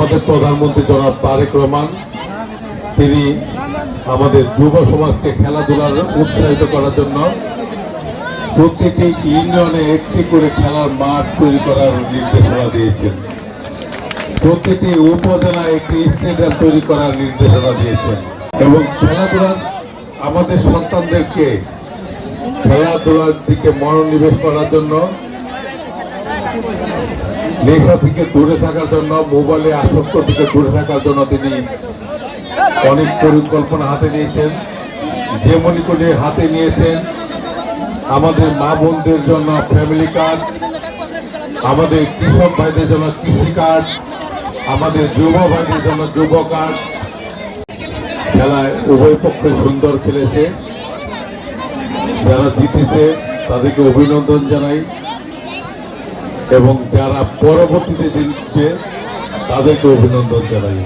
আমাদের প্রধানমন্ত্রী জনাব তারেক রহমান তিনি আমাদের যুব সমাজকে খেলাধুলার উৎসাহিত করার জন্য প্রত্যেকটি ইউনিয়নে একটি করে খেলার মাঠ তৈরি করার নির্দেশনা দিয়েছেন। প্রত্যেকটি উপজেলায় একটি স্টেডিয়াম তৈরি করার নির্দেশনা দিয়েছেন এবং খেলাধুলার আমাদের সন্তানদেরকে খেলাধুলার দিকে মনোনিবেশ করার জন্য, নেশা থেকে দূরে থাকার জন্য, মোবাইলে আসক্ত থেকে দূরে থাকার জন্য তিনি অনেক পরিকল্পনা হাতে নিয়েছেন। যেমন করে হাতে নিয়েছেন আমাদের মা বোনদের জন্য ফ্যামিলি কার্ড, আমাদের কৃষক ভাইদের জন্য কৃষি কার্ড, আমাদের যুব ভাইদের জন্য যুব কার্ড। খেলায় উভয় পক্ষে সুন্দর খেলেছে, যারা জিতেছে তাদেরকে অভিনন্দন জানাই এবং যারা পরবর্তীতে জিতবে তাদেরকে অভিনন্দন জানাই।